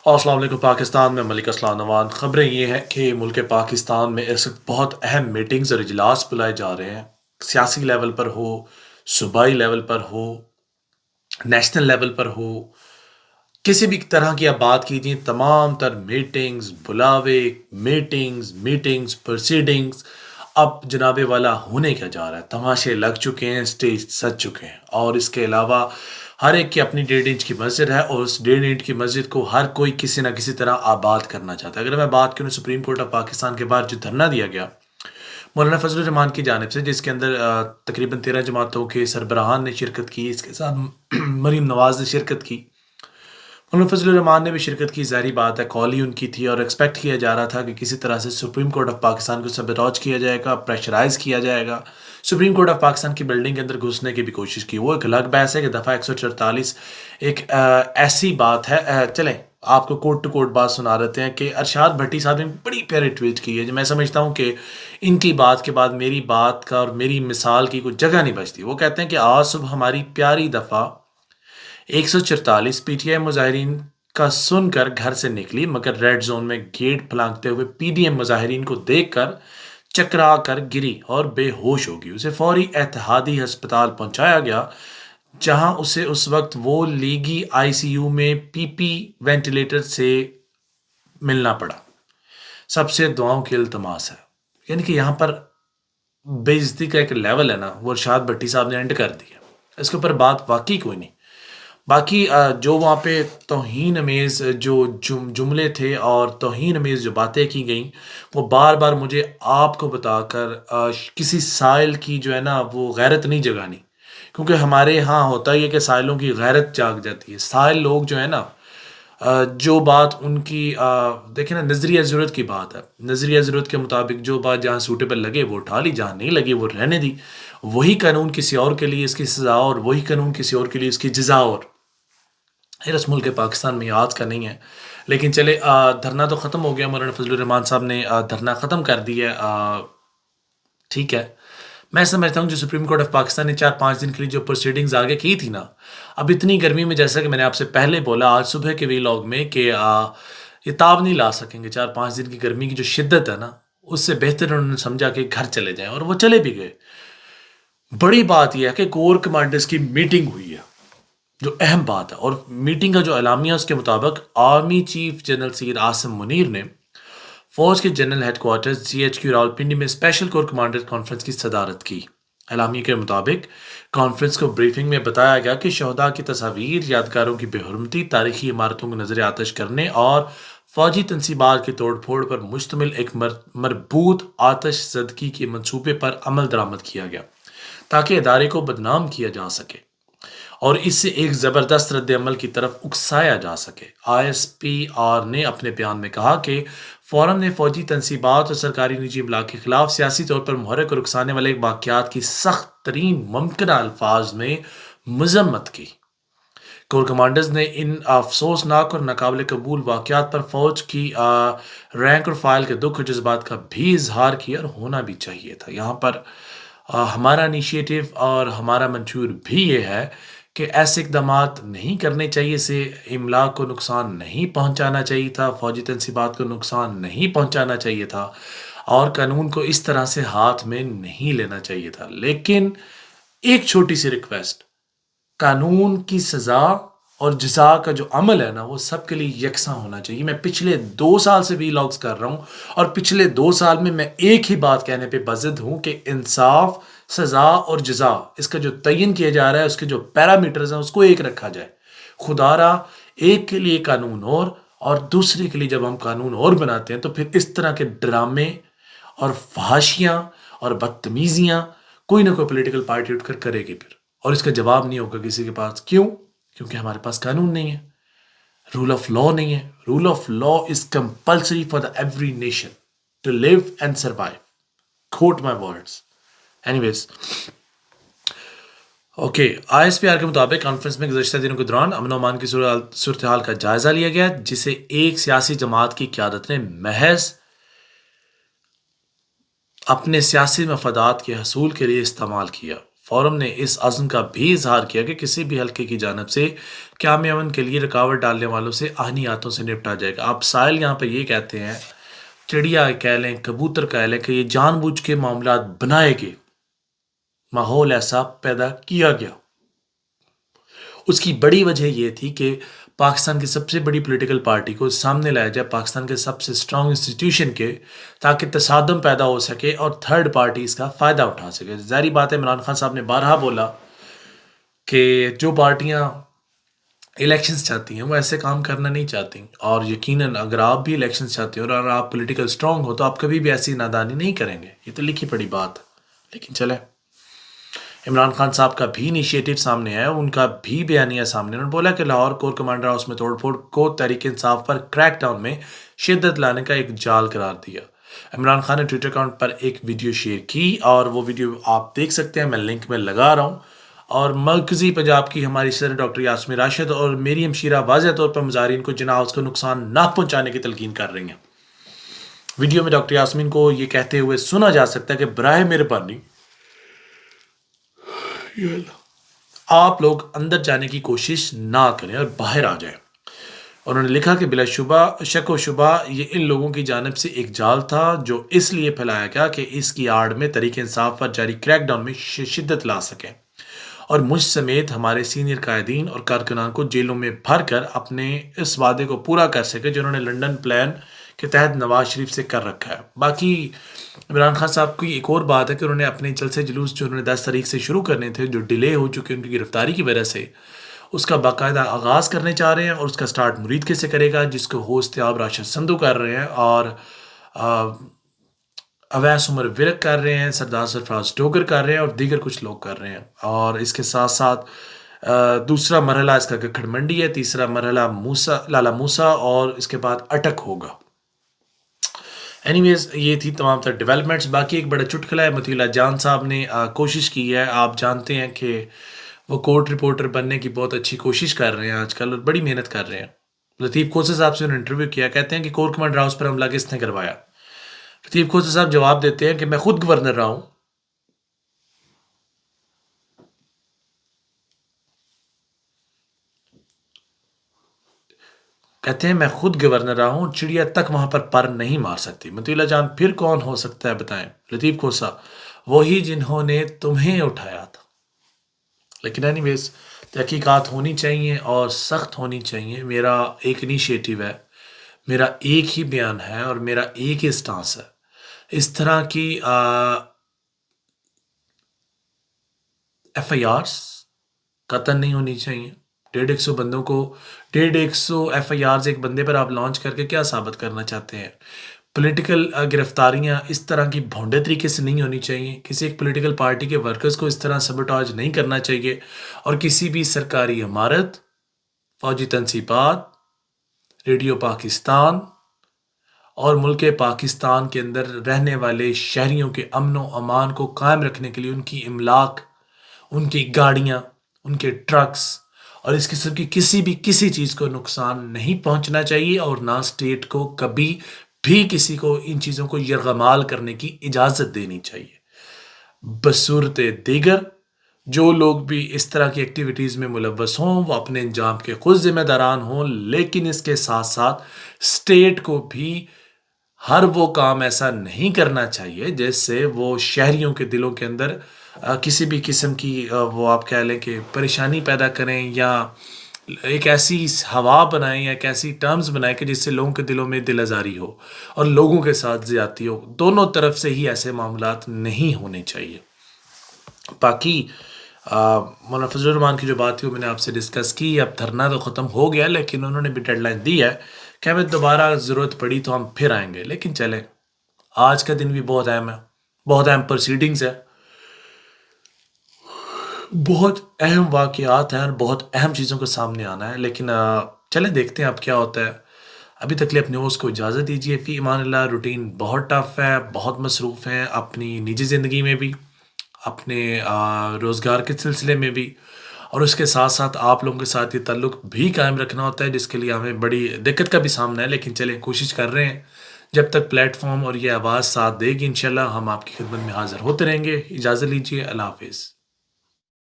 السلام علیکم۔ پاکستان میں ملک اسلام نوان خبریں یہ ہیں کہ ملک پاکستان میں اس وقت بہت اہم میٹنگز اور اجلاس بلائے جا رہے ہیں، سیاسی لیول پر ہو، صوبائی لیول پر ہو، نیشنل لیول پر ہو، کسی بھی طرح کی آپ بات کیجیے، تمام تر میٹنگز، بلاوے، میٹنگز پروسیڈنگز اب جناب والا ہونے کیا جا رہا ہے۔ تماشے لگ چکے ہیں، سٹیج سج چکے ہیں، اور اس کے علاوہ ہر ایک کی اپنی 1.5 انچ کی مسجد ہے، اور اس 1.5 انچ کی مسجد کو ہر کوئی کسی نہ کسی طرح آباد کرنا چاہتا ہے۔ اگر میں بات کروں سپریم کورٹ آف پاکستان کے باہر جو دھرنا دیا گیا مولانا فضل الرحمان کی جانب سے، جس کے اندر تقریباً 13 جماعتوں کے سربراہان نے شرکت کی، اس کے ساتھ مریم نواز نے شرکت کی، مولانا فضل الرحمان نے بھی شرکت کی۔ ظاہری بات ہے، کال ہی ان کی تھی اور ایکسپیکٹ کیا جا رہا تھا کہ کسی طرح سے سپریم کورٹ آف پاکستان کو سبیٹاج کیا جائے گا، پریشرائز کیا جائے گا، سپریم کورٹ آف پاکستان کی بلڈنگ کے اندر گھسنے کی بھی کوشش کی۔ وہ ایک الگ بحث ہے کہ دفعہ 144 ایک ایسی بات ہے، چلیں آپ کو کوٹ ٹو کوٹ بات سنا دیتے ہیں کہ ارشاد بھٹی صاحب نے بڑی پیاری ٹویٹ کی ہے، جو میں سمجھتا ہوں کہ ان کی بات کے بعد میری بات کا اور میری مثال کی کوئی جگہ نہیں بچتی۔ وہ کہتے ہیں کہ آج صبح ہماری پیاری دفعہ 144 پی ٹی آئی مظاہرین کا سن کر گھر سے نکلی، مگر ریڈ زون میں گیٹ پھلانگتے ہوئے پی ڈی ایم مظاہرین کو دیکھ کر چکرا کر گری اور بے ہوش ہو گئی۔ اسے فوری اتحادی ہسپتال پہنچایا گیا، جہاں اسے اس وقت وہ لیگی آئی سی یو میں پی وینٹیلیٹر سے ملنا پڑا۔ سب سے دعاؤں کی التماس ہے۔ یعنی کہ یہاں پر بے عزتی کا ایک لیول ہے نا، وہ ارشاد بھٹی صاحب نے اینڈ کر دیا۔ اس کے اوپر بات واقعی کوئی نہیں۔ باقی جو وہاں پہ توہین امیز جو جملے تھے اور توہین امیز جو باتیں کی گئیں، وہ بار بار مجھے آپ کو بتا کر کسی سائل کی جو ہے نا وہ غیرت نہیں جگانی، کیونکہ ہمارے ہاں ہوتا ہی ہے کہ سائلوں کی غیرت جاگ جاتی ہے۔ سائل لوگ جو ہے نا، جو بات ان کی دیکھیں نا، نظریہ ضرورت کی بات ہے، نظریہ ضرورت کے مطابق جو بات جہاں سوٹیبل لگے وہ اٹھا لی، جہاں نہیں لگے وہ رہنے دی۔ وہی قانون کسی اور کے لیے اس کی سزا اور وہی قانون کسی اور کے لیے اس کی جزا اور۔ رسم ملک پاکستان میں آج کا نہیں ہے، لیکن چلے دھرنا تو ختم ہو گیا، مولانا فضل الرحمان صاحب نے دھرنا ختم کر دیا، ٹھیک ہے۔ میں سمجھتا ہوں جو سپریم کورٹ آف پاکستان نے 4-5 دن کے لیے جو پروسیڈنگز آگے کی تھی نا، اب اتنی گرمی میں، جیسا کہ میں نے آپ سے پہلے بولا آج صبح کے ویلاگ میں، کہ یہ تاب نہیں لا سکیں گے 4-5 دن کی گرمی کی جو شدت ہے نا، اس سے بہتر انہوں نے سمجھا کہ گھر چلے جائیں، اور وہ چلے بھی گئے۔ بڑی بات یہ ہے کہ کور کمانڈرز کی میٹنگ ہوئی ہے، جو اہم بات ہے، اور میٹنگ کا جو اعلامیہ اس کے مطابق army chief general Syed Asim Munir نے فوج کے general headquarters G H Q Rawalpindi میں اسپیشل کور کمانڈر کانفرنس کی صدارت کی۔ اعلامیہ کے مطابق کانفرنس کو بریفنگ میں بتایا گیا کہ شہداء کی تصاویر، یادگاروں کی بے حرمتی، تاریخی عمارتوں کو نظر آتش کرنے اور فوجی تنصیبات کے توڑ پھوڑ پر مشتمل ایک مربوط آتش زدگی کے منصوبے پر عمل درآمد کیا گیا، تاکہ ادارے کو بدنام کیا جا سکے اور اس سے ایک زبردست رد عمل کی طرف اکسایا جا سکے۔ آئی ایس پی آر نے اپنے بیان میں کہا کہ فورم نے فوجی تنصیبات اور سرکاری نجی املاک کے خلاف سیاسی طور پر محرک اور اکسانے والے واقعات کی سخت ترین ممکنہ الفاظ میں مذمت کی۔ کور کمانڈرز نے ان افسوسناک اور ناقابل قبول واقعات پر فوج کی رینک اور فائل کے دکھ اور جذبات کا بھی اظہار کیا، اور ہونا بھی چاہیے تھا۔ یہاں پر ہمارا انیشیٹو اور ہمارا منشور بھی یہ ہے کہ ایسے اقدامات نہیں کرنے چاہیے، سے املاک کو نقصان نہیں پہنچانا چاہیے تھا، فوجی تنصیبات کو نقصان نہیں پہنچانا چاہیے تھا، اور قانون کو اس طرح سے ہاتھ میں نہیں لینا چاہیے تھا۔ لیکن ایک چھوٹی سی ریکویسٹ، قانون کی سزا اور جزا کا جو عمل ہے نا، وہ سب کے لیے یکساں ہونا چاہیے۔ میں پچھلے 2 سال سے ویلاگز کر رہا ہوں، اور پچھلے 2 سال میں ایک ہی بات کہنے پہ بضد ہوں کہ انصاف، سزا اور جزا، اس کا جو تعین کیا جا رہا ہے، اس کے جو پیرامیٹرز ہیں، اس کو ایک رکھا جائے۔ خدا را ایک کے لیے قانون اور دوسرے کے لیے جب ہم قانون اور بناتے ہیں، تو پھر اس طرح کے ڈرامے اور فحاشیاں اور بدتمیزیاں کوئی نہ کوئی پولیٹیکل پارٹی اٹھ کر کرے گی پھر، اور اس کا جواب نہیں ہوگا کسی کے پاس۔ کیوں؟ کیونکہ ہمارے پاس قانون نہیں ہے، رول آف لا نہیں ہے۔ Rule of law is compulsory for the every nation to live and survive, quote my words. Anyways okay, I, S P R آر کے مطابق کانفرنس میں گزشتہ دنوں کے دوران امن و امان کی صورتحال کا جائزہ لیا گیا، جسے ایک سیاسی جماعت کی قیادت نے محض اپنے سیاسی مفادات کے حصول کے لیے استعمال کیا۔ فورم نے اس عزم کا بھی اظہار کیا کہ کسی بھی حلقے کی جانب سے قیام امن کے لیے رکاوٹ ڈالنے والوں سے آہنی ہاتھوں سے نپٹا جائے گا۔ آپ سائل یہاں پہ یہ کہتے ہیں، چڑیا کہہ لیں، کبوتر کہہ لیں، کہ یہ جان بوجھ کے معاملات بنائے گئے، ماحول ایسا پیدا کیا گیا۔ اس کی بڑی وجہ یہ تھی کہ پاکستان کی سب سے بڑی پولیٹیکل پارٹی کو سامنے لایا جائے، پاکستان کے سب سے اسٹرانگ انسٹیٹیوشن کے، تاکہ تصادم پیدا ہو سکے اور تھرڈ پارٹی اس کا فائدہ اٹھا سکے۔ ظاہری بات ہے، عمران خان صاحب نے بارہا بولا کہ جو پارٹیاں الیکشنز چاہتی ہیں وہ ایسے کام کرنا نہیں چاہتی، اور یقیناً اگر آپ بھی الیکشنز چاہتے ہو اور اگر آپ پولیٹیکل اسٹرانگ ہو تو آپ کبھی بھی ایسی نادانی نہیں کریں گے، یہ تو لکھی پڑی بات ہے۔ لیکن چلیں، عمران خان صاحب کا بھی انیشیٹو سامنے ہے، ان کا بھی بیانیہ سامنے ہے۔ انہوں نے بولا کہ لاہور کور کمانڈر ہاؤس میں توڑ پھوڑ کو تحریک انصاف پر کریک ڈاؤن میں شدت لانے کا ایک جال قرار دیا۔ عمران خان نے ٹویٹر اکاؤنٹ پر ایک ویڈیو شیئر کی، اور وہ ویڈیو آپ دیکھ سکتے ہیں، میں لنک میں لگا رہا ہوں۔ اور مرکزی پنجاب کی ہماری صدر ڈاکٹر یاسمین راشد اور میری ہمشیرہ واضح طور پر مظاہرین کو جناح ہاؤس کو نقصان نہ پہنچانے کی تلقین کر رہی ہیں۔ ویڈیو میں ڈاکٹر یاسمین کو یہ کہتے ہوئے سنا جا سکتا ہے کہ براہ مہربانی آپ لوگ اندر جانے کی کوشش نہ کریں اور باہر آ جائیں۔ انہوں نے لکھا کہ بلا شبہ، شک و شبہ، یہ ان لوگوں کی جانب سے ایک جال تھا جو اس لیے پھیلایا گیا کہ اس کی آڑ میں تحریک انصاف پر جاری کریک ڈاؤن میں شدت لا سکیں اور مجھ سمیت ہمارے سینئر قائدین اور کارکنان کو جیلوں میں بھر کر اپنے اس وعدے کو پورا کر سکے جو انہوں نے لنڈن پلان کے تحت نواز شریف سے کر رکھا ہے۔ باقی عمران خان صاحب کی ایک اور بات ہے کہ انہوں نے اپنے جلسے جلوس جو انہوں نے 10 تاریخ سے شروع کرنے تھے، جو ڈیلے ہو چکے ان کی گرفتاری کی وجہ سے، اس کا باقاعدہ آغاز کرنے چاہ رہے ہیں، اور اس کا سٹارٹ مرید کے سے کرے گا، جس کو ہوسٹ آب راشد سندھو کر رہے ہیں، اور اویس عمر ورک کر رہے ہیں، سردار سرفراز ڈوگر کر رہے ہیں، اور دیگر کچھ لوگ کر رہے ہیں۔ اور اس کے ساتھ ساتھ دوسرا مرحلہ اس کا گکھڑ منڈی ہے، تیسرا مرحلہ لالا موسیٰ، اور اس کے بعد اٹک ہوگا۔ اینی ویز، یہ تھی تمام تر ڈیولپمنٹس۔ باقی ایک بڑا چٹکلا ہے، مطیع اللہ جان صاحب نے کوشش کی ہے، آپ جانتے ہیں کہ وہ کورٹ رپورٹر بننے کی بہت اچھی کوشش کر رہے ہیں آج کل، اور بڑی محنت کر رہے ہیں۔ لطیف کھوسہ صاحب سے انہوں نے انٹرویو کیا، کہتے ہیں کہ کور کمانڈر ہاؤس پر حملہ کس نے کروایا؟ لطیف کھوسہ صاحب جواب دیتے ہیں کہ میں خود گورنر رہا ہوں، کہتے ہیں میں خود گورنر رہا ہوں، چڑیا تک وہاں پر نہیں مار سکتی۔ مطیع اللہ جان، پھر کون ہو سکتا ہے بتائیں؟ لطیف کھوسہ، وہی جنہوں نے تمہیں اٹھایا تھا۔ لیکن اینی ویز، تحقیقات ہونی چاہیے اور سخت ہونی چاہیے۔ میرا ایک انیشیٹو ہے، میرا ایک ہی بیان ہے، اور میرا ایک ہی سٹانس ہے۔ اس طرح کی ایف آئی آرز قطعاً نہیں ہونی چاہیے۔ 150 بندوں کو 150 ایف آئی آرز ایک بندے پر آپ لانچ کر کے کیا ثابت کرنا چاہتے ہیں؟ پولیٹیکل گرفتاریاں اس طرح کی بھونڈے طریقے سے نہیں ہونی چاہیے۔ کسی ایک پولیٹیکل پارٹی کے ورکرز کو اس طرح سبوٹاج نہیں کرنا چاہیے، اور کسی بھی سرکاری عمارت، فوجی تنصیبات، ریڈیو پاکستان اور ملک پاکستان کے اندر رہنے والے شہریوں کے امن و امان کو قائم رکھنے کے لیے ان کی املاک، ان کی گاڑیاں، ان کے ٹرکس اور اس قسم کی کسی چیز کو نقصان نہیں پہنچنا چاہیے، اور نہ اسٹیٹ کو کبھی بھی کسی کو ان چیزوں کو یرغمال کرنے کی اجازت دینی چاہیے۔ بصورت دیگر جو لوگ بھی اس طرح کی ایکٹیویٹیز میں ملوث ہوں وہ اپنے انجام کے خود ذمہ داران ہوں، لیکن اس کے ساتھ ساتھ اسٹیٹ کو بھی ہر وہ کام ایسا نہیں کرنا چاہیے جس سے وہ شہریوں کے دلوں کے اندر کسی بھی قسم کی وہ آپ کہہ لیں کہ پریشانی پیدا کریں، یا ایک ایسی ہوا بنائیں یا ایک ایسی ٹرمز بنائیں کہ جس سے لوگوں کے دلوں میں دل آزاری ہو اور لوگوں کے ساتھ زیادتی ہو۔ دونوں طرف سے ہی ایسے معاملات نہیں ہونے چاہیے۔ باقی مولانا فضل الرحمان کی جو بات تھی وہ میں نے آپ سے ڈسکس کی۔ اب دھرنا تو ختم ہو گیا، لیکن انہوں نے بھی ڈیڈ لائن دی ہے کہ ہمیں دوبارہ ضرورت پڑی تو ہم پھر آئیں گے۔ لیکن چلیں، آج کا دن بھی بہت اہم ہے، بہت اہم پروسیڈنگز ہے، بہت اہم واقعات ہیں اور بہت اہم چیزوں کو سامنے آنا ہے۔ لیکن چلیں دیکھتے ہیں اب کیا ہوتا ہے۔ ابھی تک لیے اپنے ہوسٹ کو اجازت دیجیے۔ فی امان اللہ۔ روٹین بہت ٹف ہے، بہت مصروف ہیں اپنی نجی زندگی میں بھی، اپنے روزگار کے سلسلے میں بھی، اور اس کے ساتھ ساتھ آپ لوگوں کے ساتھ یہ تعلق بھی قائم رکھنا ہوتا ہے، جس کے لیے ہمیں بڑی دقت کا بھی سامنا ہے۔ لیکن چلیں، کوشش کر رہے ہیں۔ جب تک پلیٹ فارم اور یہ آواز ساتھ دے گی، انشاءاللہ ہم آپ کی خدمت میں حاضر ہوتے رہیں گے۔ اجازت لیجیے، اللہ حافظ۔